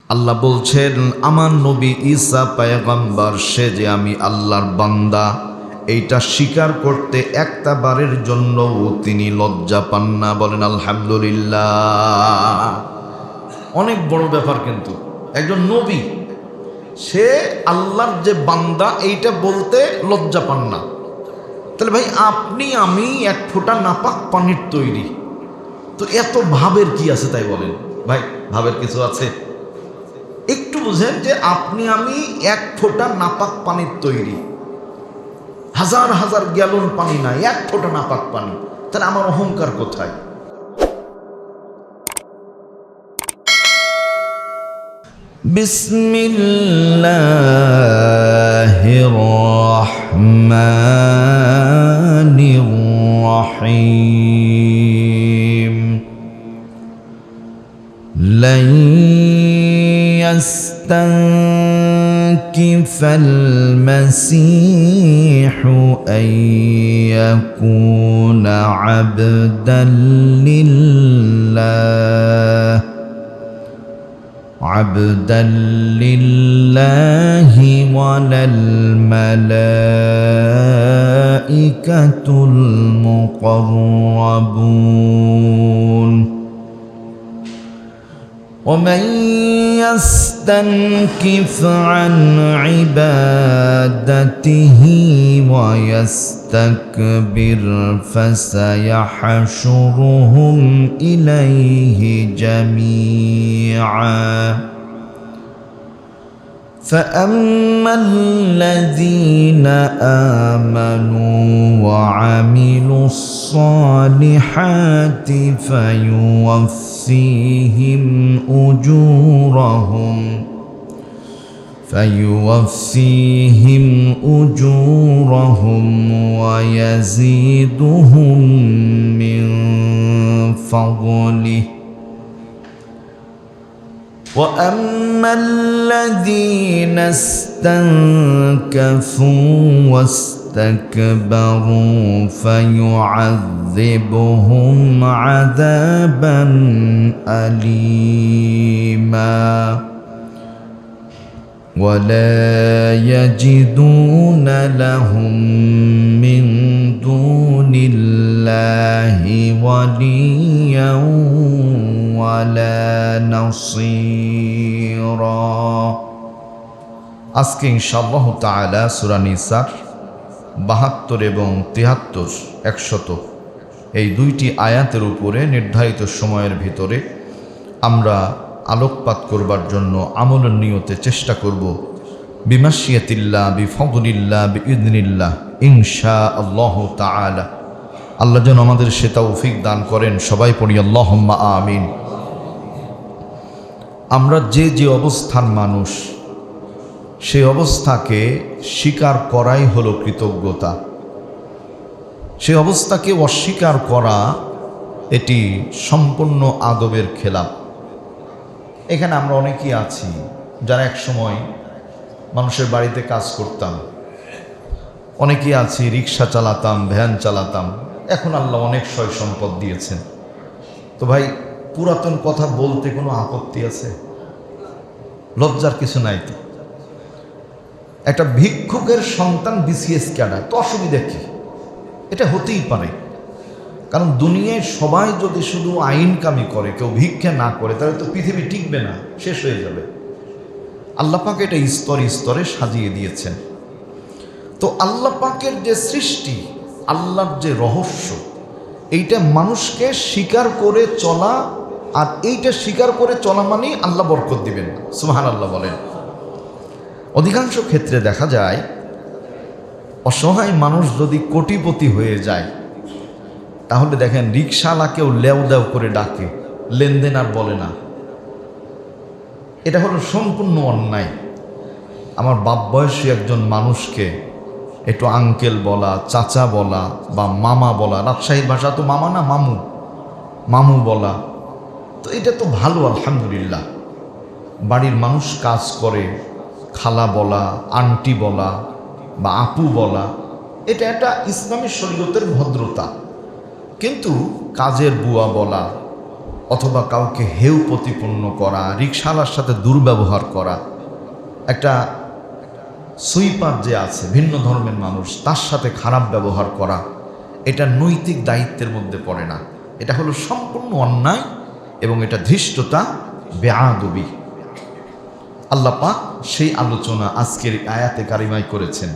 আল্লাহ বলছেন আমার নবী ঈসা পয়গম্বর, সে যে আমি আল্লাহর বান্দা এইটা স্বীকার করতে একটা বারের জন্যও তিনি লজ্জা পান না। বলেন আলহামদুলিল্লাহ। অনেক বড় ব্যাপার, কিন্তু একজন নবী সে আল্লাহর যে বান্দা এইটা বলতে লজ্জা পান না। তাহলে ভাই আপনি আমি এক ফোঁটা নাপাক পানির তৈরি, তো এত ভাবের কি আছে তাই বলেন? ভাই ভাবের কিছু আছে? একটু বুঝেন যে আপনি আমি এক ফোঁটা নাপাক পানির তৈরি, হাজার হাজার গ্যালন পানি না, এক ফোঁটা নাপাক পানি। তাহলে আমার অহংকার কোথায়? বিসমিল্লাহির রহমানির রহিম। লা يستنكف المسيح أن يكون عبدا لله ولا الملائكة المقربون ومن يستنكف عن عبادته ويستكبر فسيحشرهم إليه جميعا فأما الذين آمنوا وعملوا الصالحات فيوفيهم أجورهم ويزيدهم من فضله وأما الذين استنكفوا واستكبروا فيعذبهم عذابا أليما ولا يجدون لهم من دون الله وليا ولا نصيرا। আজকে ইনশাআল্লাহ তাআলা সূরা নিসার ৭২ এবং ৭৩ ১০০ এই দুইটি আয়াতের উপরে নির্ধারিত সময়ের ভিতরে আমরা আলোকপাত করবার জন্য আমলের নিয়তে চেষ্টা করব। বিমাশিয়াতিল্লাহ বিফদলিল্লাহ বিইذনিল্লাহ ইনশাআল্লাহ তাআলা। আল্লাহ যেন আমাদের সে তৌফিক দান করেন। সবাই পড়ি আল্লাহুম্মা আমিন। আমরা যে যে অবস্থান মানুষ, সেই অবস্থাকে স্বীকার করাই হলো কৃতজ্ঞতা। সেই অবস্থাকে অস্বীকার করা এটি সম্পূর্ণ আদবের খেলাপ। এখানে আমরা অনেকেই আছি যারা এক সময় মানুষের বাড়িতে কাজ করতাম, অনেকেই আছি রিক্সা চালাতাম, ভ্যান চালাতাম। এখন আল্লাহ অনেক সয় সম্পদ দিয়েছেন। তো ভাই পুরাতন কথা বলতে কোনো আপত্তি আছে? লজ্জার কিছু নাই তো। একটা ভিক্ষুকের সন্তান বিসিএস ক্যাডার, তো অসুবিধা কি? এটা হতেই পারে। কারণ দুনিয়ায় সবাই যদি শুধু আইন কামি করে, কেউ ভিক্ষা না করে, তাহলে তো পৃথিবী টিকবে না, শেষ হয়ে যাবে। আল্লাহ পাক এটা স্তরে স্তরে সাজিয়ে দিয়েছেন। তো আল্লাহ পাকের যে সৃষ্টি, আল্লাহর যে রহস্য, এইটা মানুষকে স্বীকার করে চলা, আর এইটা স্বীকার করে চলা মানেই আল্লাহ বরকত দিবেন। সুবহানাল্লাহ বলেন। অধিকাংশ ক্ষেত্রে দেখা যায় অসহায় মানুষ যদি কোটিপতি হয়ে যায়, তাহলে দেখেন রিক্সাওয়ালাকেও লেও দেও করে ডাকে, লেনদেন আর বলে না। এটা হলো সম্পূর্ণ অন্যায়। আমার বাপ বয়সী একজন মানুষকে একটু আঙ্কেল বলা, চাচা বলা বা মামা বলা, রাজশাহীর ভাষা তো মামা না মামু, মামু বলা, তো এটা তো ভালো আলহামদুলিল্লাহ। বাড়ির মানুষ কাজ করে, খালা বলা, আন্টি বলা বা আপু বলা, এটা একটা ইসলামী শরীয়তের ভদ্রতা। কিন্তু কাজের বুয়া বলা, অথবা কাউকে হেউ প্রতিপন্ন করা, রিকশাওয়ালার সাথে দুর্ব্যবহার করা, একটা সুইপার যে আছে ভিন্ন ধর্মের মানুষ তার সাথে খারাপ ব্যবহার করা, এটা নৈতিক দায়িত্বের মধ্যে পড়ে না। এটা হলো সম্পূর্ণ অন্যায় এবং এটা ধৃষ্টতা, বেআদবি। আল্লাহ পাক সেই আলোচনা আজকের আয়াতে কারিমায় করেছেন।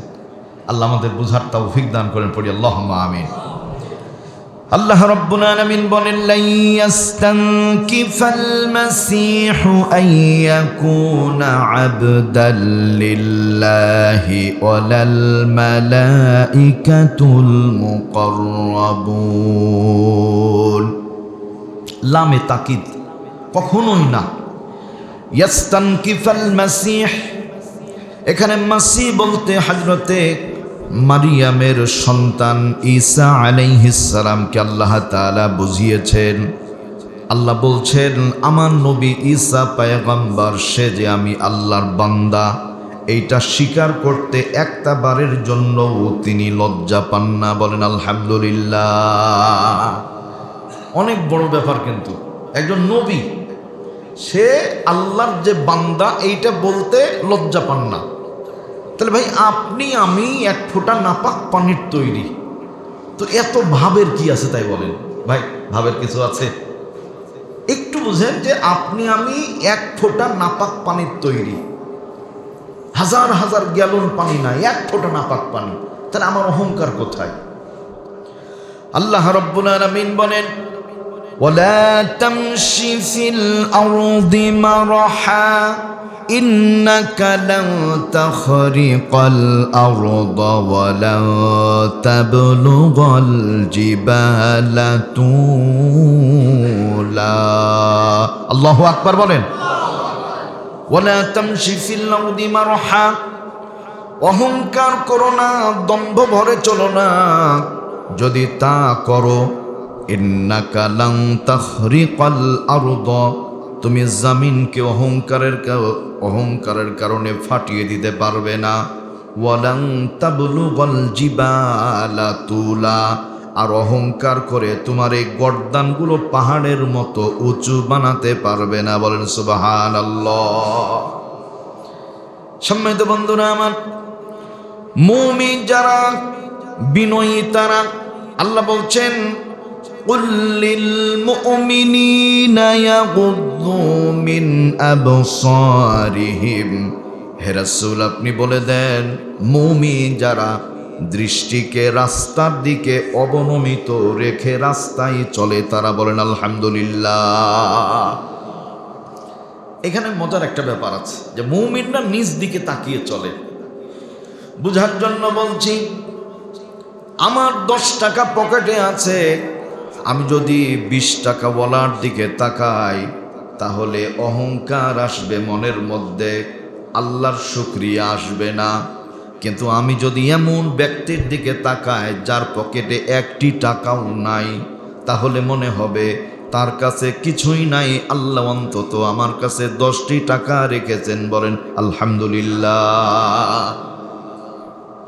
আল্লাহ আমাদের বুঝার তৌফিক দান করেন, পড়ি আল্লাহুম্মা আমিন। আল্লাহ রাব্বুল আলামিন বলেন, লা ইয়াস্তানকিফাল মাসীহু আন ইয়াকুনা আবদাল লিল্লাহি ওয়ালাল মালাইকাতুল মুকাররাবুন। লামে তাকিদ, কখনোই না। ইয়াস্তানকিফাল মাসীহ, এখানে মাসীহ বলতে হযরতে মারিয়ামের সন্তান ঈসা আলাইহিস সালামকে আল্লাহ তাআলা বুঝিয়েছেন। আল্লাহ বলছেন, আমার নবী ঈসা পয়গম্বর, সে যে আমি আল্লাহর বান্দা, এইটা স্বীকার করতে একটা বারের জন্যও তিনি লজ্জা পান না। বলেন আলহামদুলিল্লাহ। অনেক বড় ব্যাপার, কিন্তু একজন নবী সে আল্লাহর যে বান্দা এইটা বলতে লজ্জা পান না। তাহলে ভাই আপনি আমি এক ফোঁটা নাপাক পানির তৈরি, তো এত ভাবের কি আছে তাই বলেন? ভাই ভাবের কিছু আছে? একটু বুঝেন যে আপনি আমি এক ফোঁটা নাপাক পানির তৈরি, হাজার হাজার গ্যালন পানি না, এক ফোঁটা নাপাক পানি। তাহলে আমার অহংকার কোথায়? আল্লাহ রাব্বুল আলামিন বলেন, ওয়ালা তামশি ফিল আরদি মারহা ইন্নাকা লান তাখরিকাল আরদা ওয়া লান তাবলুগাল জিবালা তুলা। আল্লাহু আকবার বলেন। ওয়ালা তামশি ফিল আরদি মারহা, অহংকার করো না, দম্ভ ভরে চলো না। যদি তা করো, ইন্নাকা লান তাখরিকাল আরদা, তুমি জমিনকে অহংকারের কারণে ফাটিয়ে দিতে পারবে না। ওয়ালান তাবলুগাল জিবালা তুলা, আর অহংকার করে তোমার এই গর্দানগুলো পাহাড়ের মতো উঁচু বানাতে পারবে না। বলেন সুবহানাল্লাহ। সম্মানিত বন্ধুরা আমার, মুমিন যারা, বিনয়ী তারা, আল্লাহ বলছেন, কুল লিল মুমিনিনা ইয়াগুদ্দু মিন আবসারিহিম। হে রাসূল, আপনি বলে দেন, মুমিন যারা দৃষ্টিকে রাস্তার দিকে অবনমিত রেখে রাস্তায় চলে তারা বলেন আলহামদুলিল্লাহ। এখানে মজার একটা ব্যাপার আছে যে মুমিনরা নিজ দিকে তাকিয়ে চলে। বুঝার জন্য বলছি, আমার 10 টাকা পকেটে আছে, আমি যদি 20 টাকা ওয়ালার দিকে তাকাই তাহলে অহংকার আসবে মনের মধ্যে, আল্লাহর শুকরিয়া আসবে না। কিন্তু আমি যদি এমন ব্যক্তির দিকে তাকাই যার পকেটে 1টি টাকাও নাই, তাহলে মনে হবে তার কাছে কিছুই নাই, আল্লাহ অন্তত আমার কাছে 10টি টাকা রেখেছেন। বলেন আলহামদুলিল্লাহ।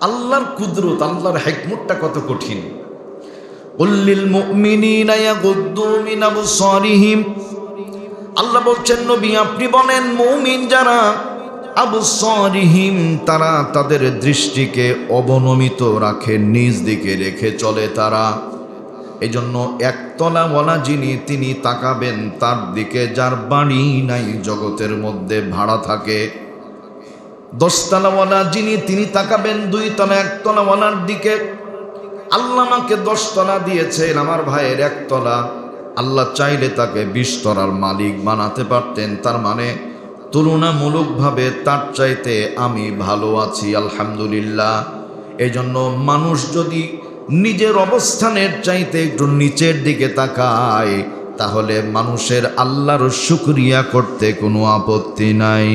আল্লাহর কুদরত, আল্লাহর হিকমতটা কত কঠিন। কুল লিল মুমিনিনা ইয়াগুদ্দু মিন আবসারিহিম, আল্লাহ বলছেন নবী আপনি বলেন, মুমিন যারা, আবসারিহিম তারা তাদের দৃষ্টিকে অবনমিত রাখে, নিজ দিকে রেখে চলে তারা। এজন্য একতলাওয়ালা যিনি, তিনি তাকাবেন তার দিকে যার বাড়ি নাই জগতের মধ্যে, ভাড়া থাকে। 10 তলাওয়ালা যিনি, তিনি তাকাবেন 2 তলা 1 তলাওয়ালার দিকে। আল্লাহ আমাকে 10 তলা দিয়েছেন, আমার ভাইয়ের 1 তলা, আল্লাহ চাইলে তাকে 20 তলার মালিক বানাতে পারতেন। তার মানে তুলনামূলকভাবে তার চাইতে আমি ভালো আছি, আলহামদুলিল্লাহ। এজন্য মানুষ যদি নিজের অবস্থানের চাইতে একটু নিচের দিকে তাকায়, তাহলে মানুষের আল্লাহর শুকরিয়া করতে কোনো আপত্তি নাই।